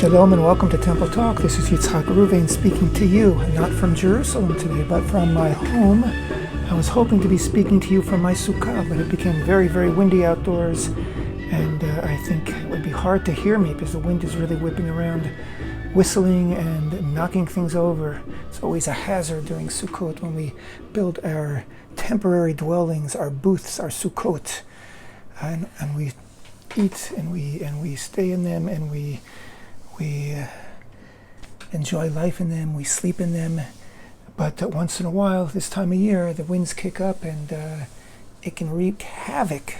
Shalom and welcome to Temple Talk. This is Yitzhak Ruvain speaking to you, not from Jerusalem today, but from my home. I was hoping to be speaking to you from my sukkah, but it became very, very windy outdoors, and I think it would be hard to hear me because the wind is really whipping around, whistling and knocking things over. It's always a hazard during Sukkot when we build our temporary dwellings, our booths, our Sukkot, and we eat and we stay in them, and we enjoy life in them, we sleep in them. But once in a while, this time of year, the winds kick up and it can wreak havoc.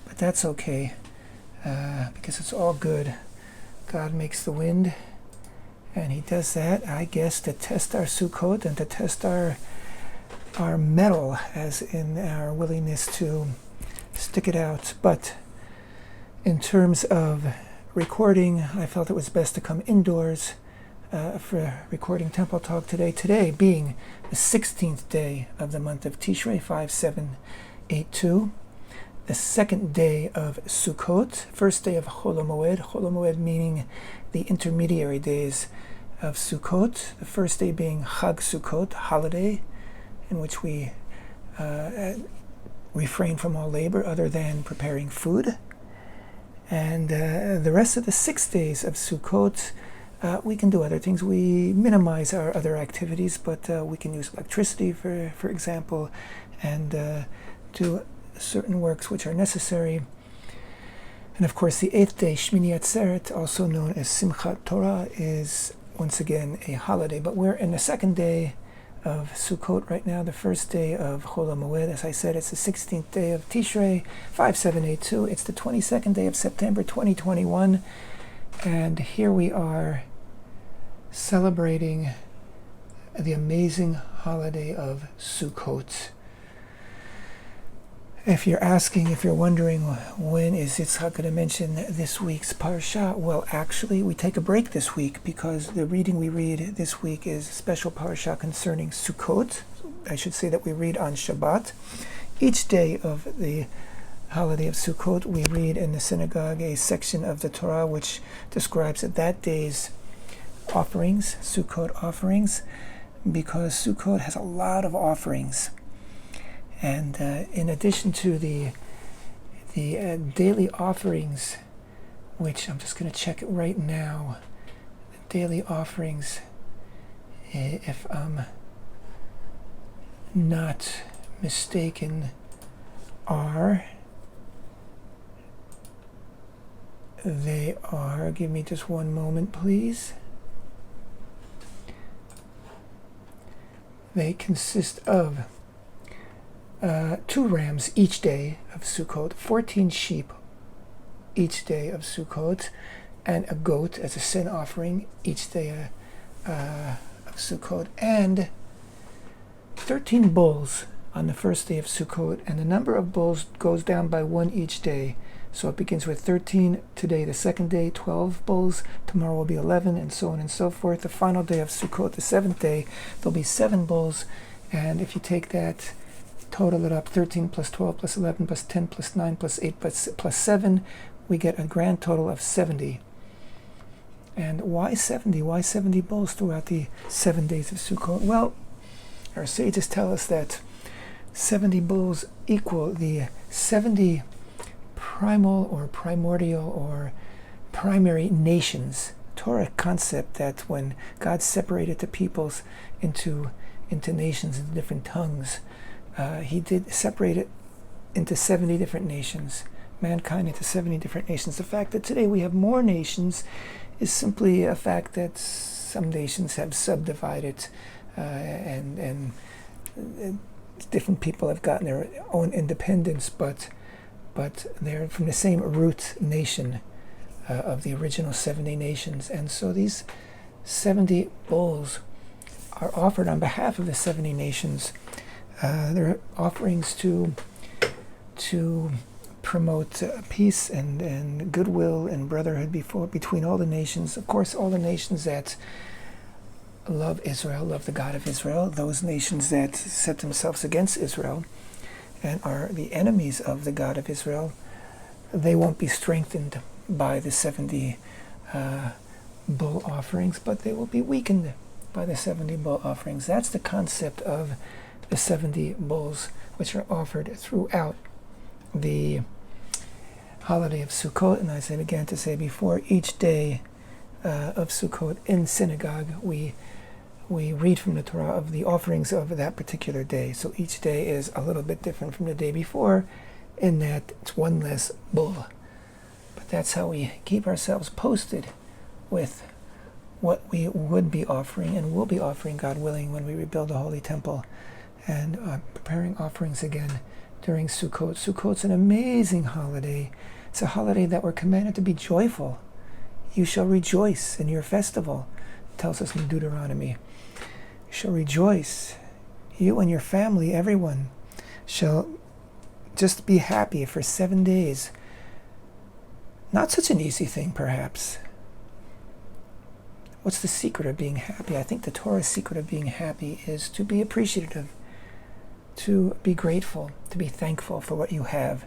But that's okay, because it's all good. God makes the wind, and He does that, I guess, to test our Sukkot and to test our mettle, as in our willingness to stick it out. But in terms of recording, I felt it was best to come indoors for recording Temple Talk today. Today being the 16th day of the month of Tishrei, 5782, the second day of Sukkot, first day of Chol HaMoed meaning the intermediary days of Sukkot, the first day being Chag Sukkot, holiday, in which we refrain from all labor other than preparing food. And the rest of the 6 days of Sukkot, we can do other things. We minimize our other activities, but we can use electricity, for example, and do certain works which are necessary. And of course, the 8th day, Shmini Atzeret, also known as Simchat Torah, is once again a holiday. But we're in the second day of Sukkot right now, the first day of Chol HaMoed. As I said, it's the 16th day of Tishrei, 5782. It's the 22nd day of September 2021. And here we are celebrating the amazing holiday of Sukkot. If you're wondering when is Yitzhak going to mention this week's parsha, well, actually, we take a break this week because the reading we read this week is a special parsha concerning Sukkot. I should say that we read on Shabbat. Each day of the holiday of Sukkot, we read in the synagogue a section of the Torah which describes that day's offerings, Sukkot offerings, because Sukkot has a lot of offerings. And in addition to the daily offerings, which I'm just going to check it right now, the daily offerings, if I'm not mistaken, give me just one moment, please. They consist of 2 rams each day of Sukkot, 14 sheep each day of Sukkot, and a goat as a sin offering each day of Sukkot, and 13 bulls on the first day of Sukkot, and the number of bulls goes down by 1 each day. So it begins with 13 today, the second day, 12 bulls, tomorrow will be 11, and so on and so forth. The final day of Sukkot, the 7th day, there'll be 7 bulls, and if you take that, total it up, 13 plus 12 plus 11 plus 10 plus 9 plus 8 plus 7, we get a grand total of 70. And why 70? Why 70 bulls throughout the 7 days of Sukkot? Well, our sages tell us that 70 bulls equal the 70 primal or primordial or primary nations. Torah concept that when God separated the peoples into nations and different tongues, He did separate it into 70 different nations, mankind into 70 different nations. The fact that today we have more nations is simply a fact that some nations have subdivided, and different people have gotten their own independence, but they're from the same root nation of the original 70 nations. And so these 70 bulls are offered on behalf of the 70 nations. They're offerings to promote peace and goodwill and brotherhood between all the nations. Of course, all the nations that love Israel, love the God of Israel. Those nations that set themselves against Israel and are the enemies of the God of Israel, they won't be strengthened by the 70 bull offerings, but they will be weakened by the 70 bull offerings. That's the concept of the 70 bulls, which are offered throughout the holiday of Sukkot. And as I began to say before, each day of Sukkot in synagogue, we read from the Torah of the offerings of that particular day. So each day is a little bit different from the day before in that it's one less bull. But that's how we keep ourselves posted with what we would be offering and will be offering, God willing, when we rebuild the Holy Temple, and preparing offerings again during Sukkot. Sukkot's an amazing holiday. It's a holiday that we're commanded to be joyful. You shall rejoice in your festival, it tells us in Deuteronomy. You shall rejoice. You and your family, everyone, shall just be happy for 7 days. Not such an easy thing, perhaps. What's the secret of being happy? I think the Torah's secret of being happy is to be appreciative, to be grateful, to be thankful for what you have,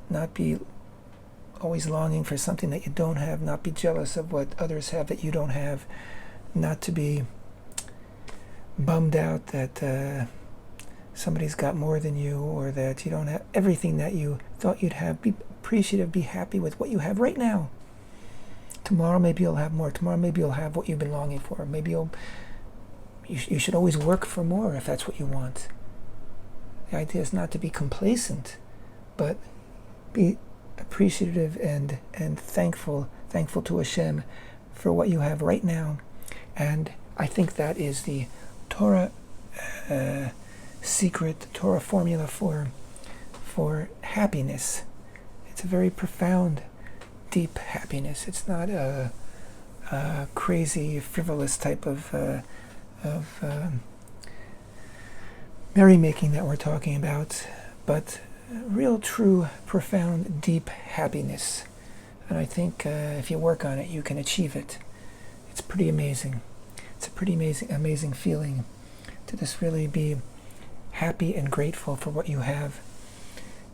not be always longing for something that you don't have, not be jealous of what others have that you don't have, not to be bummed out that somebody's got more than you, or that you don't have everything that you thought you'd have. Be appreciative, be happy with what you have right now. Tomorrow maybe you'll have more. Tomorrow maybe you'll have what you've been longing for. Maybe you should always work for more if that's what you want. The idea is not to be complacent, but be appreciative and thankful to Hashem for what you have right now. And I think that is the Torah secret, Torah formula for happiness. It's a very profound, deep happiness. It's not a crazy, frivolous type of merrymaking that we're talking about, but real, true, profound, deep happiness. And I think if you work on it, you can achieve it. It's pretty amazing. It's a pretty amazing feeling to just really be happy and grateful for what you have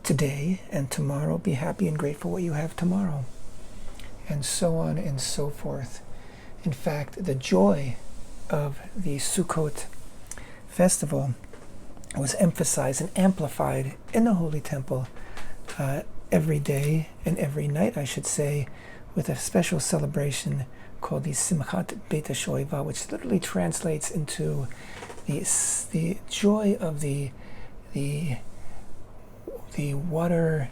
today, and tomorrow be happy and grateful what you have tomorrow, and so on and so forth. In fact, the joy of the Sukkot festival was emphasized and amplified in the Holy Temple every day and every night, I should say, with a special celebration called the Simchat Beit HaShoeva, which literally translates into the joy of the water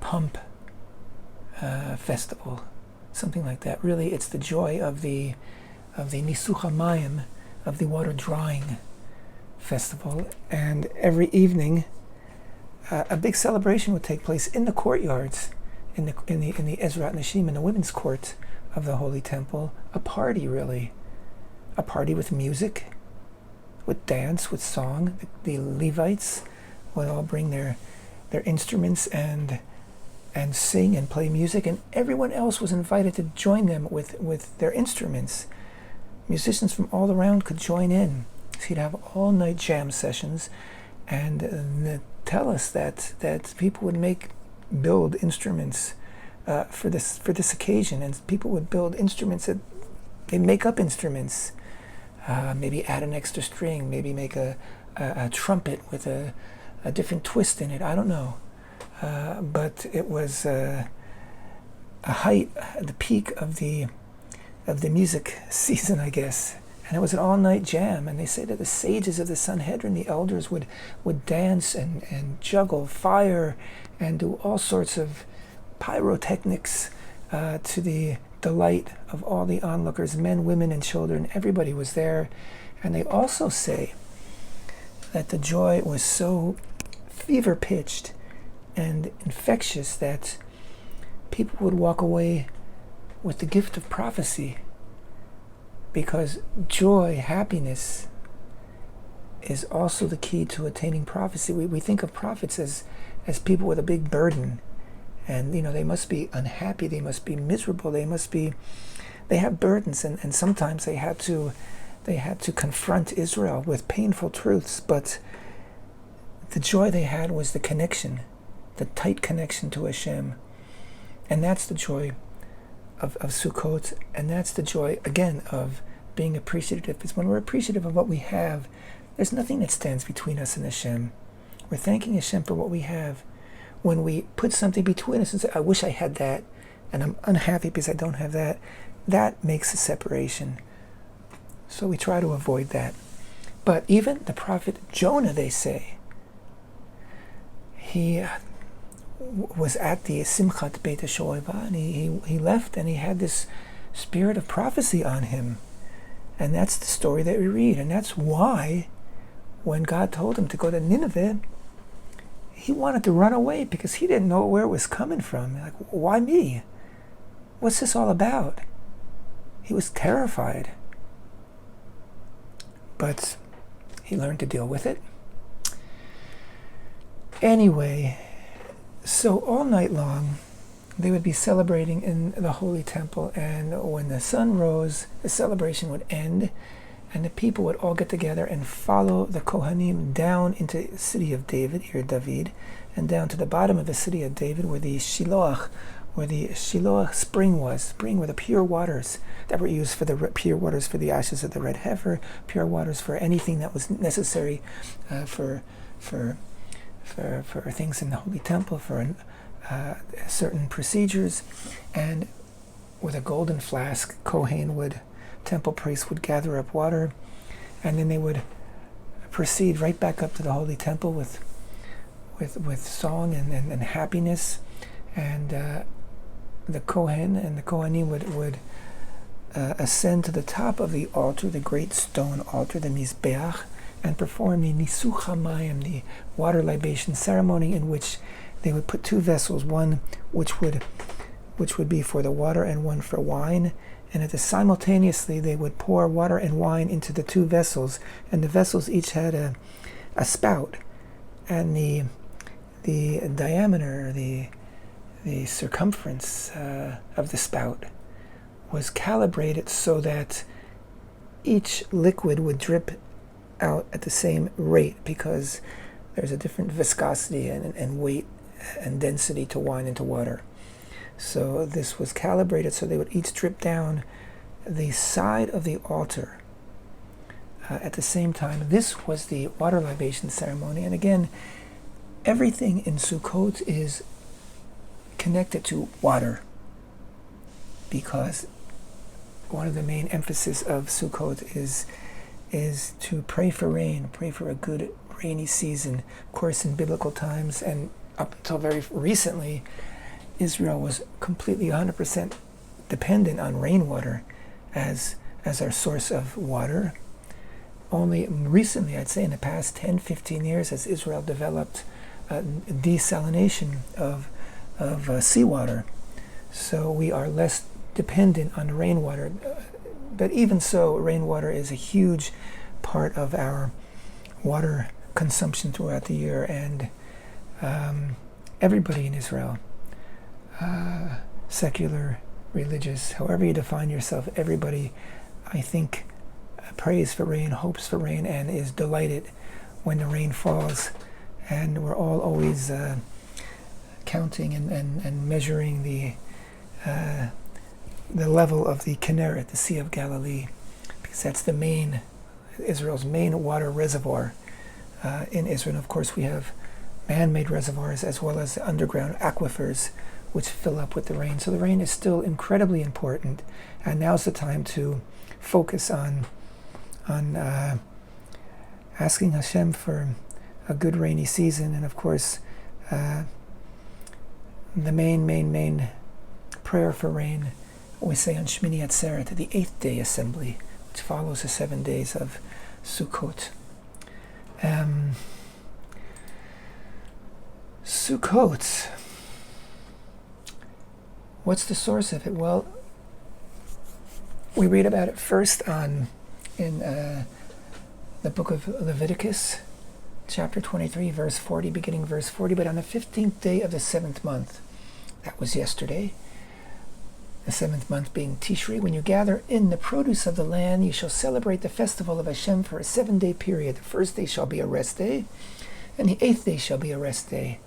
pump festival, something like that. Really, it's the joy of the Nisuch HaMayim, of the water drawing festival. And every evening, a big celebration would take place in the courtyards, in the Ezrat Nashim, in the women's court of the Holy Temple. A party, really, a party with music, with dance, with song. The Levites would all bring their instruments and sing and play music, and everyone else was invited to join them with their instruments. Musicians from all around could join in. So you'd have all-night jam sessions, and tell us that people would build instruments for this occasion, and people would build instruments that they make up instruments, maybe add an extra string, maybe make a trumpet with a different twist in it. I don't know. But it was the peak of the music season, I guess. And it was an all-night jam. And they say that the sages of the Sanhedrin, the elders, would dance and juggle fire and do all sorts of pyrotechnics to the delight of all the onlookers, men, women, and children. Everybody was there. And they also say that the joy was so fever-pitched and infectious that people would walk away with the gift of prophecy, because joy, happiness, is also the key to attaining prophecy. We think of prophets as people with a big burden, and they must be unhappy, they must be miserable, they have burdens, and sometimes they had to confront Israel with painful truths, but the joy they had was the connection, the tight connection to Hashem. And that's the joy of Sukkot, and that's the joy, again, of being appreciative. It's when we're appreciative of what we have, there's nothing that stands between us and Hashem. We're thanking Hashem for what we have. When we put something between us and say, I wish I had that, and I'm unhappy because I don't have that, that makes a separation. So we try to avoid that. But even the prophet Jonah, they say, he was at the Simchat Beit HaShoeva, and he left, and he had this spirit of prophecy on him. And that's the story that we read. And that's why when God told him to go to Nineveh, he wanted to run away because he didn't know where it was coming from. Like, why me? What's this all about? He was terrified. But he learned to deal with it. Anyway, so all night long, they would be celebrating in the Holy Temple, and when the sun rose, the celebration would end, and the people would all get together and follow the Kohanim down into the city of David, here David, and down to the bottom of the city of David, where the Shiloach spring was, spring were the pure waters that were used for the pure waters for the ashes of the red heifer, pure waters for anything that was necessary for things in the Holy Temple, for certain procedures. And with a golden flask, temple priests would gather up water, and then they would proceed right back up to the Holy Temple with song and happiness. And the Kohen and the Kohanim would ascend to the top of the altar, the great stone altar, the Mizbeach, and perform the Nisuch HaMayim, the Water Libation Ceremony, in which they would put two vessels, one which would be for the water and one for wine, and simultaneously they would pour water and wine into the two vessels, and the vessels each had a spout, and the diameter, the circumference of the spout was calibrated so that each liquid would drip out at the same rate, because there's a different viscosity and weight and density to wine and to water. So this was calibrated so they would each drip down the side of the altar at the same time. This was the water libation ceremony. And again, everything in Sukkot is connected to water, because one of the main emphasis of Sukkot is to pray for rain, pray for a good rainy season. Of course, in biblical times and up until very recently, Israel was completely 100% dependent on rainwater as our source of water. Only recently, I'd say in the past 10, 15 years, as Israel developed desalination of seawater, so we are less dependent on rainwater. But even so, rainwater is a huge part of our water consumption throughout the year, and everybody in Israel, secular, religious, however you define yourself, everybody, I think, prays for rain, hopes for rain, and is delighted when the rain falls. And we're all always counting and measuring the level of the Kinneret, the Sea of Galilee, because that's Israel's main water reservoir in Israel. And of course, we have man-made reservoirs as well as underground aquifers which fill up with the rain. So the rain is still incredibly important, and now's the time to focus on asking Hashem for a good rainy season. And of course, the main prayer for rain we say on Shmini Atzeret, the 8th day assembly, which follows the 7 days of Sukkot. Sukkot. What's the source of it? Well, we read about it first in the book of Leviticus, chapter 23, verse 40, beginning verse 40. But on the 15th day of the 7th month, that was yesterday, the 7th month being Tishri, when you gather in the produce of the land, you shall celebrate the festival of Hashem for a 7-day period. The first day shall be a rest day, and the 8th day shall be a rest day.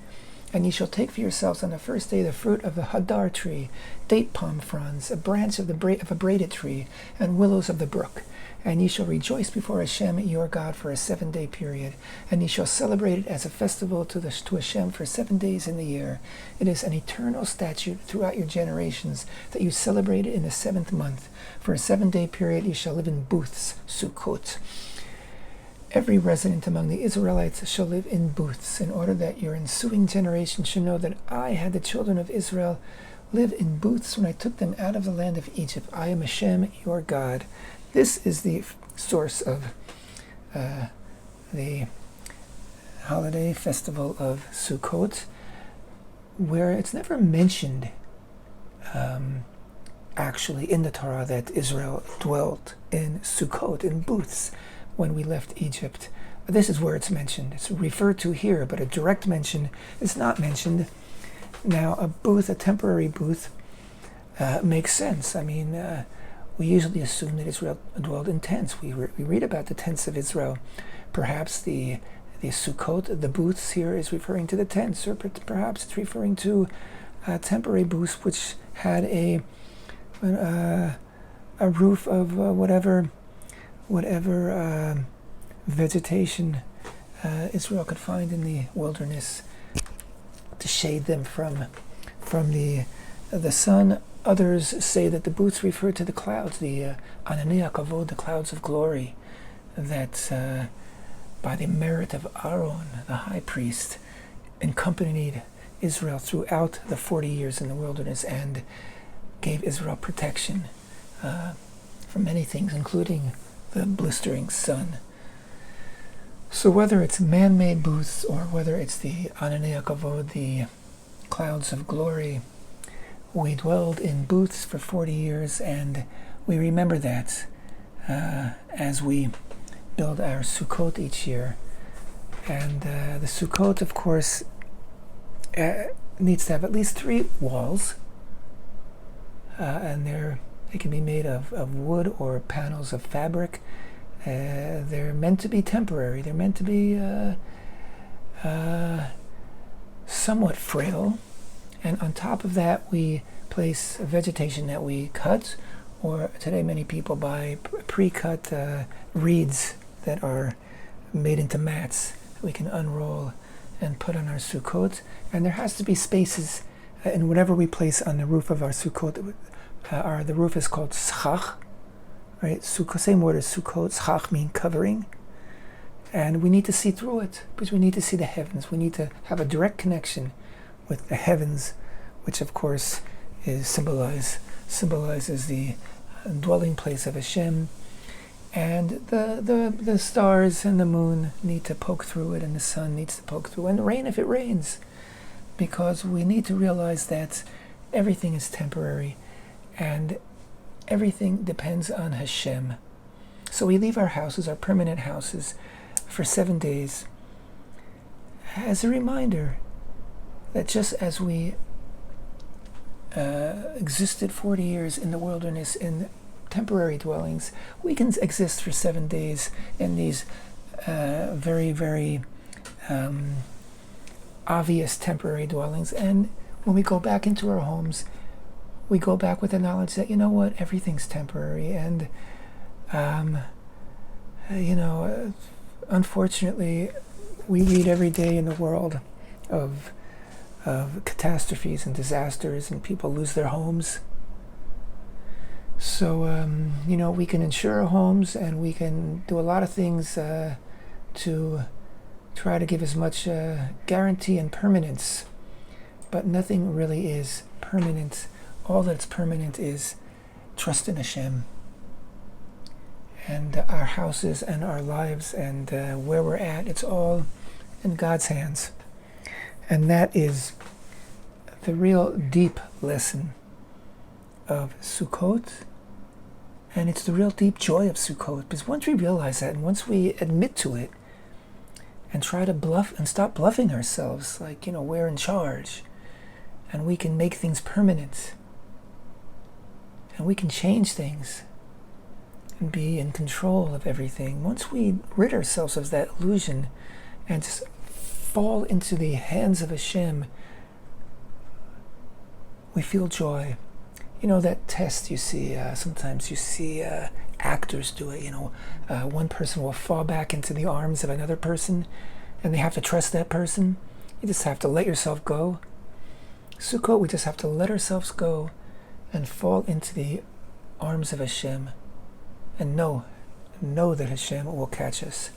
And ye shall take for yourselves on the first day the fruit of the hadar tree, date palm fronds, a branch of a braided tree, and willows of the brook. And ye shall rejoice before Hashem your God for a 7-day period, and ye shall celebrate it as a festival to Hashem for 7 days in the year. It is an eternal statute throughout your generations that you celebrate it in the 7th month. For a 7-day period ye shall live in booths, Sukkot. Every resident among the Israelites shall live in booths, in order that your ensuing generation should know that I had the children of Israel live in booths when I took them out of the land of Egypt. I am Hashem, your God. This is the source of the holiday festival of Sukkot, where it's never mentioned actually in the Torah that Israel dwelt in Sukkot, in booths, when we left Egypt. This is where it's mentioned. It's referred to here, but a direct mention is not mentioned. Now, a booth, a temporary booth, makes sense. I mean, we usually assume that Israel dwelled in tents. We read about the tents of Israel. Perhaps the Sukkot, the booths here, is referring to the tents, or perhaps it's referring to temporary booths which had a roof of whatever vegetation Israel could find in the wilderness to shade them from the sun. Others say that the booths refer to the clouds, the Ananei Kavod, the clouds of glory, that by the merit of Aaron, the high priest, accompanied Israel throughout the 40 years in the wilderness and gave Israel protection from many things, including the blistering sun. So whether it's man-made booths or whether it's the Ananei Kavod, the clouds of glory, we dwelled in booths for 40 years, and we remember that as we build our Sukkot each year. And the Sukkot, of course, needs to have at least 3 walls, and they can be made of wood or panels of fabric. They're meant to be temporary. They're meant to be somewhat frail. And on top of that, we place vegetation that we cut, or today many people buy pre-cut reeds that are made into mats that we can unroll and put on our Sukkot. And there has to be spaces in whatever we place on the roof of our Sukkot. The roof is called schach, right? Sukkot, same word as Sukkot. Schach means covering. And we need to see through it, because we need to see the heavens. We need to have a direct connection with the heavens, which of course symbolizes the dwelling place of Hashem. And the stars and the moon need to poke through it, and the sun needs to poke through, and the rain if it rains, because we need to realize that everything is temporary and everything depends on Hashem. So we leave our houses, our permanent houses, for 7 days as a reminder that just as we existed 40 years in the wilderness in temporary dwellings, we can exist for 7 days in these very, very obvious temporary dwellings. And when we go back into our homes, we go back with the knowledge that, you know what, everything's temporary. And unfortunately, we read every day in the world of catastrophes and disasters, and people lose their homes. So, we can insure our homes, and we can do a lot of things to try to give as much guarantee and permanence. But nothing really is permanent. All that's permanent is trust in Hashem. And our houses and our lives and where we're at, it's all in God's hands. And that is the real deep lesson of Sukkot. And it's the real deep joy of Sukkot. Because once we realize that, and once we admit to it, and try to bluff and stop bluffing ourselves, like, we're in charge, and we can make things permanent, and we can change things, and be in control of everything. Once we rid ourselves of that illusion and just fall into the hands of Hashem, we feel joy. You know that test you see, sometimes you see actors do it, one person will fall back into the arms of another person and they have to trust that person. You just have to let yourself go. Sukkot, we just have to let ourselves go and fall into the arms of HaShem and know that HaShem will catch us.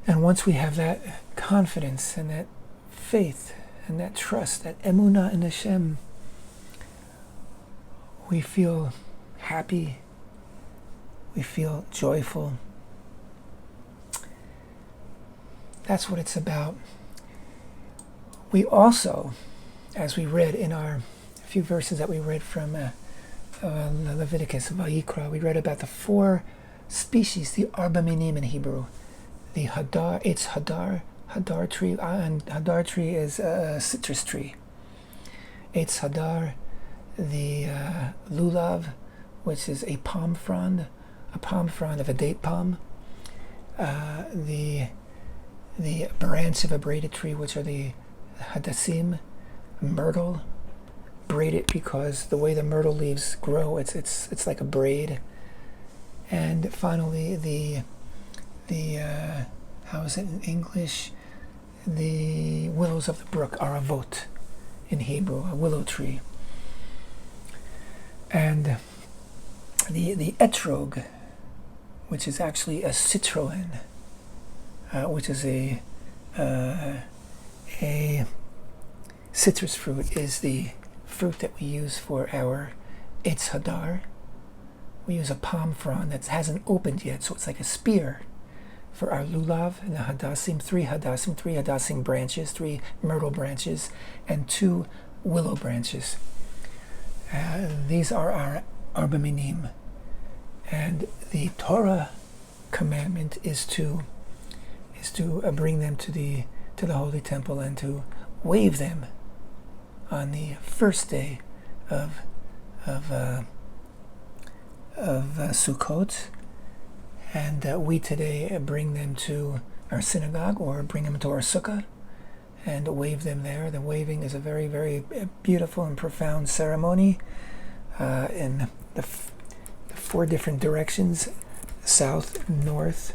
And once we have that confidence and that faith and that trust, that emunah in HaShem, we feel happy, we feel joyful. That's what it's about. We also, as we read in our few verses that we read from Leviticus, Vayikra, we read about the 4 species, the arba minim in Hebrew. The hadar, it's hadar tree, and hadar tree is a citrus tree. It's hadar, the lulav, which is a palm frond of a date palm. The branch of a braided tree, which are the hadassim, myrtle, braided because the way the myrtle leaves grow, it's like a braid. And finally, the how is it in English? The willows of the brook are avot in Hebrew, a willow tree. And the etrog, which is actually a citroen, which is a citrus fruit, is the fruit that we use for our Eitz Hadar. We use a palm frond that hasn't opened yet, so it's like a spear for our lulav and the hadassim, 3 hadassim branches, 3 myrtle branches, and 2 willow branches. These are our arba minim. And the Torah commandment is to bring them to the holy temple and to wave them on the first day of Sukkot, and we today bring them to our synagogue or bring them to our sukkah and wave them there. The waving is a very, very beautiful and profound ceremony in the 4 different directions: south, north,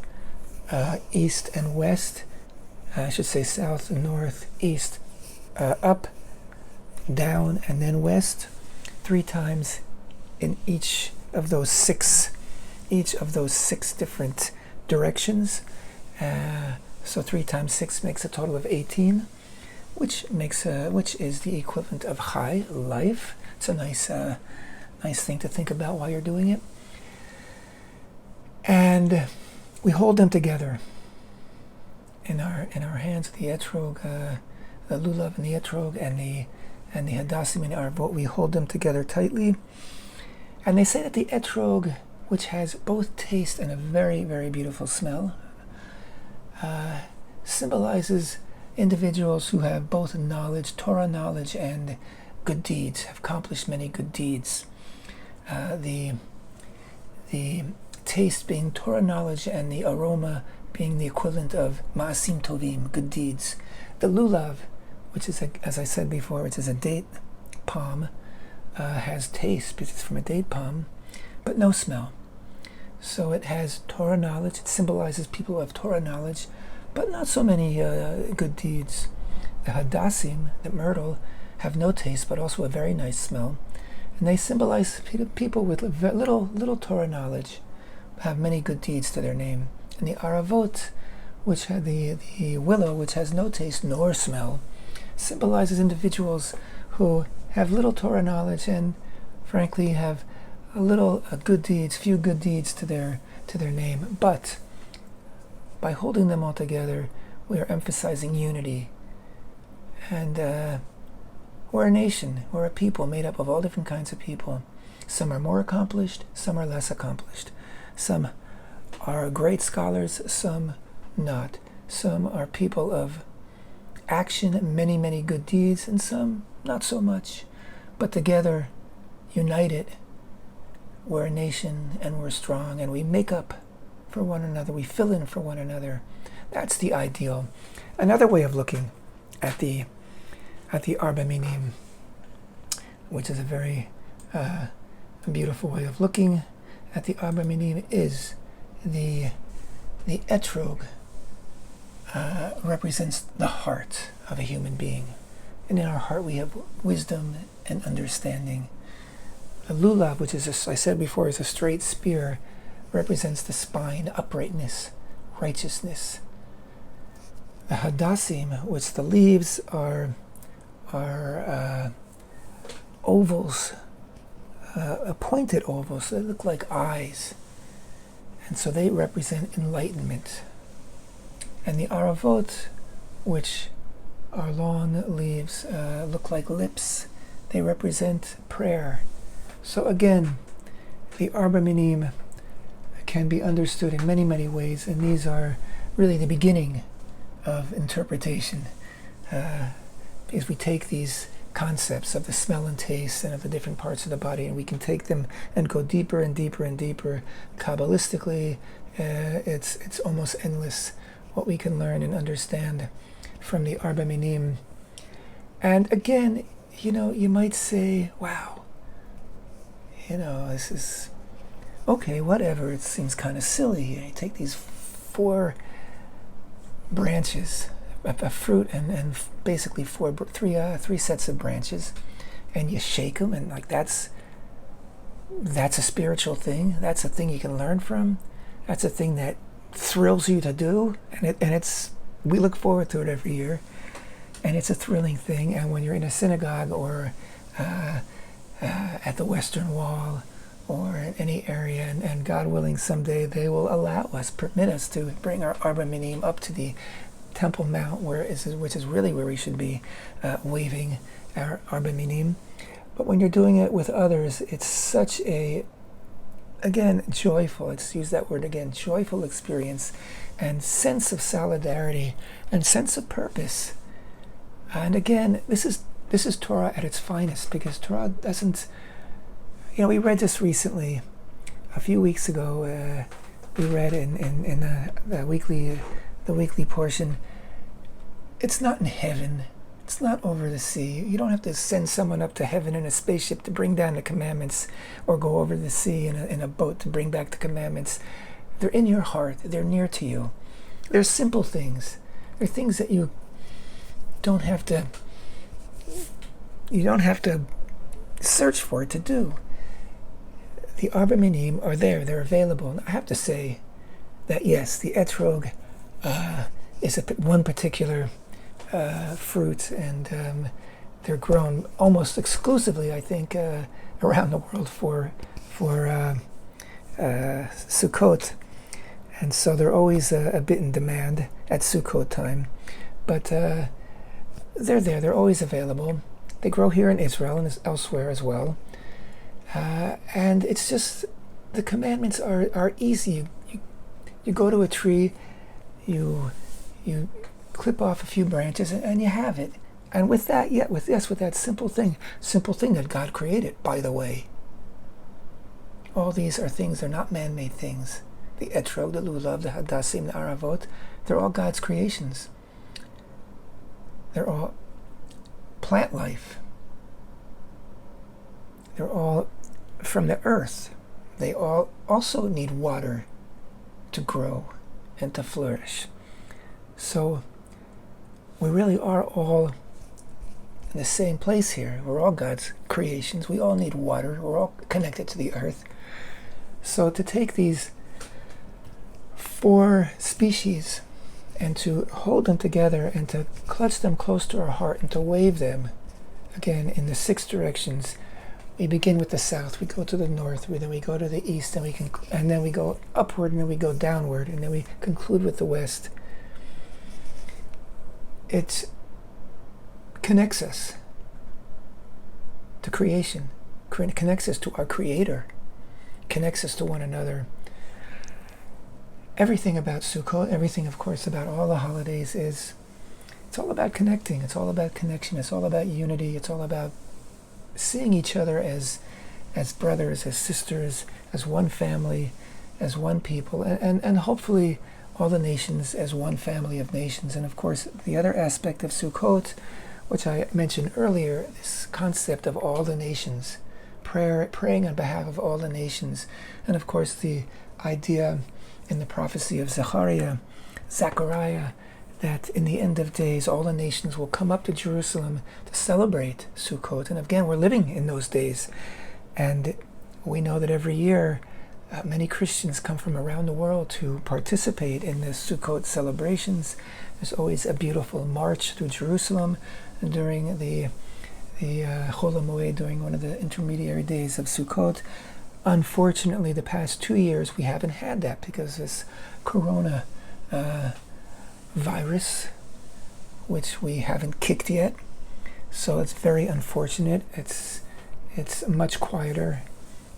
east, and west. I should say south, north, east, up, down, and then west, 3 times in each of those six different directions. So 3 times 6 makes a total of 18, which is the equivalent of Chai, life. It's a nice thing to think about while you're doing it. And we hold them together in our hands, the etrog, the lulav and the etrog, and the hadassim in our vote. We hold them together tightly. And they say that the etrog, which has both taste and a very, very beautiful smell, symbolizes individuals who have both knowledge, Torah knowledge, and good deeds, have accomplished many good deeds. The taste being Torah knowledge and the aroma being the equivalent of ma'asim tovim, good deeds. The lulav, which is, as I said before, which is a date palm, has taste because it's from a date palm, but no smell. So it has Torah knowledge. It symbolizes people who have Torah knowledge, but not so many good deeds. The hadassim, the myrtle, have no taste, but also a very nice smell. And they symbolize people with little Torah knowledge, have many good deeds to their name. And the aravot, which had the willow, which has no taste nor smell, symbolizes individuals who have little Torah knowledge and, frankly, have few good deeds to their name. But by holding them all together, we are emphasizing unity. And we're a nation, we're a people made up of all different kinds of people. Some are more accomplished, some are less accomplished. Some are great scholars, some not. Some are people of action, many, many good deeds, and some not so much. But together, united, we're a nation and we're strong and we make up for one another. We fill in for one another. That's the ideal. Another way of looking at the arba minim which is a very beautiful way of looking at the Arba Minim, is the etrog represents the heart of a human being. And in our heart we have wisdom and understanding. The lulav, which is, as I said before, is a straight spear, represents the spine, uprightness, righteousness. The hadassim, which the leaves are ovals, pointed ovals. They look like eyes, and so they represent enlightenment. And the aravot, which are long leaves, look like lips. They represent prayer. So again, the Arba Minim can be understood in many, many ways, and these are really the beginning of interpretation, because we take these concepts of the smell and taste and of the different parts of the body, and we can take them and go deeper and deeper and deeper. Kabbalistically, it's almost endless what we can learn and understand from the Arba Minim. And again, you might say, wow, this is okay, whatever, it seems kind of silly. You take these 4 branches, a fruit, and basically three sets of branches, and you shake them, and like that's a spiritual thing. That's a thing you can learn from. That's a thing that thrills you to do, and it's we look forward to it every year, and it's a thrilling thing. And when you're in a synagogue or at the Western Wall or in any area, and God willing, someday they will permit us to bring our Arba Minim up to the Temple Mount, which is really where we should be waving our Arba Minim. But when you're doing it with others, it's such a, again, joyful, let's use that word again, joyful experience and sense of solidarity and sense of purpose. And again, this is Torah at its finest, because Torah doesn't, we read this recently, a few weeks ago, we read in the weekly portion, it's not in heaven, it's not over the sea. You don't have to send someone up to heaven in a spaceship to bring down the commandments, or go over the sea in a boat to bring back the commandments. They're in your heart, they're near to you. They're simple things. They're things that you don't have to search for it to do. The Arba Minim are there, they're available. And I have to say that yes, the etrog is one particular fruit, and they're grown almost exclusively, I think, around the world for Sukkot, and so they're always a bit in demand at Sukkot time. But they're there, they're always available. They grow here in Israel and elsewhere as well. And it's just, the commandments are easy. You go to a tree, you clip off a few branches, and you have it. And with that, with that simple thing that God created, by the way. All these are things, they're not man-made things. The etrog, the lulav, the hadassim, the aravot, they're all God's creations. They're all plant life. They're all from the earth. They all also need water to grow and to flourish. So we really are all in the same place here. We're all God's creations. We all need water. We're all connected to the earth. So to take these 4 species and to hold them together and to clutch them close to our heart and to wave them, again, in the 6 directions. We begin with the south, we go to the north, then we go to the east, and then we go upward, and then we go downward, and then we conclude with the west. It connects us to creation, connects us to our Creator, connects us to one another. Everything about Sukkot, everything, of course, about all the holidays it's all about connecting. It's all about connection. It's all about unity. It's all about seeing each other as brothers, as sisters, as one family, as one people, and hopefully all the nations as one family of nations. And of course, the other aspect of Sukkot, which I mentioned earlier, this concept of all the nations, praying on behalf of all the nations, and of course the idea in the prophecy of Zechariah, that in the end of days all the nations will come up to Jerusalem to celebrate Sukkot. And again, we're living in those days. And we know that every year many Christians come from around the world to participate in the Sukkot celebrations. There's always a beautiful march through Jerusalem during the Chol HaMoed, during one of the intermediary days of Sukkot. Unfortunately, the past 2 years we haven't had that because this corona virus, which we haven't kicked yet. So it's very unfortunate. It's much quieter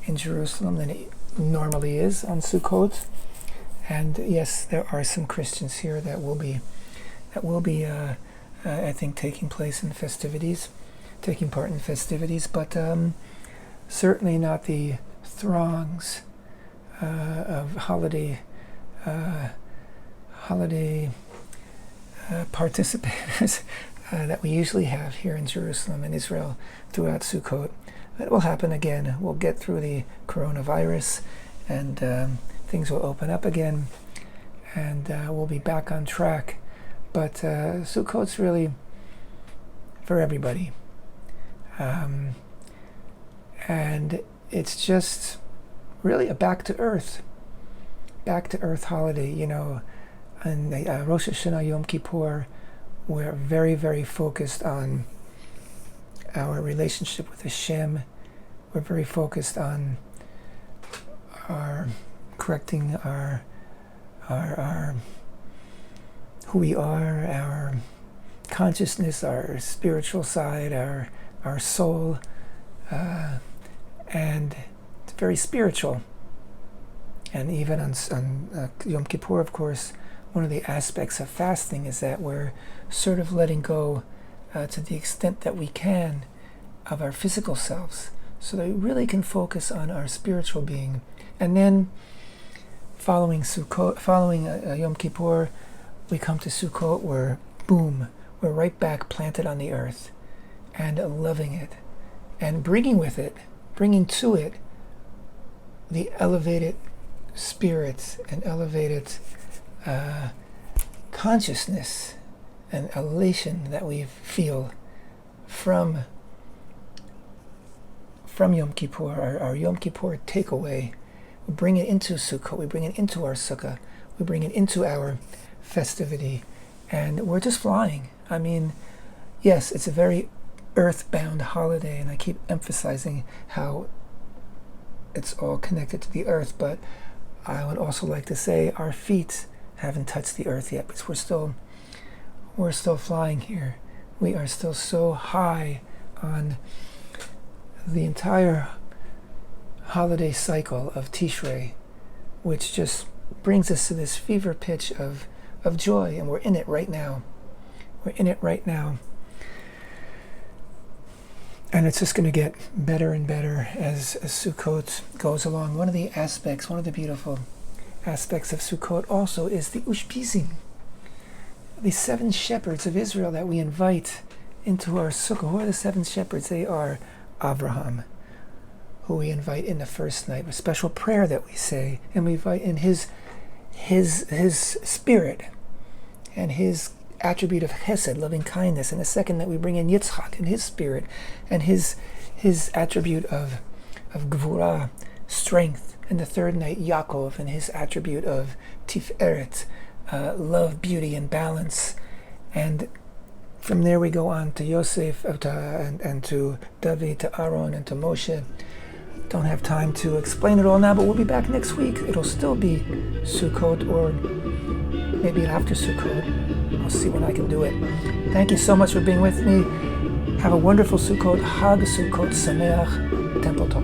in Jerusalem than it normally is on Sukkot. And yes, there are some Christians here that will be I think taking part in festivities, but certainly not the throngs of holiday participators that we usually have here in Jerusalem and Israel throughout Sukkot. It will happen again. We'll get through the coronavirus and things will open up again and we'll be back on track. But Sukkot's really for everybody. And it's just really a back to earth holiday, And Rosh Hashanah, Yom Kippur, we're very, very focused on our relationship with HaShem. We're very focused on correcting our who we are, our consciousness, our spiritual side, our soul, and it's very spiritual. And even on Yom Kippur, of course, one of the aspects of fasting is that we're sort of letting go to the extent that we can of our physical selves so that we really can focus on our spiritual being. And then following Yom Kippur, we come to Sukkot where, boom, we're right back planted on the earth and loving it and bringing to it the elevated spirits and elevated consciousness and elation that we feel from Yom Kippur, our Yom Kippur takeaway. We bring it into Sukkot, we bring it into our Sukkah, we bring it into our festivity, and we're just flying. I mean, yes, it's a very earthbound holiday, and I keep emphasizing how it's all connected to the earth, but I would also like to say our feet haven't touched the earth yet, because we're still flying here. We are still so high on the entire holiday cycle of Tishrei, which just brings us to this fever pitch of joy, and we're in it right now. And it's just going to get better and better as Sukkot goes along. One of the beautiful aspects of Sukkot also is the Ushpizim, the 7 shepherds of Israel that we invite into our Sukkah. Who are the 7 shepherds? They are Abraham, who we invite in the first night, a special prayer that we say, and we invite in his spirit and his attribute of chesed, loving kindness, and the second that we bring in Yitzchak and his spirit and his attribute of gvura, strength, and the third night Yaakov and his attribute of tiferet, love, beauty, and balance. And from there we go on to Yosef and to David, to Aaron, and to Moshe. Don't have time to explain it all now, but we'll be back next week. It'll still be Sukkot, or maybe after Sukkot. I'll see when I can do it. Thank you so much for being with me. Have a wonderful Sukkot. Hag Sukkot Sameach. Temple Talk.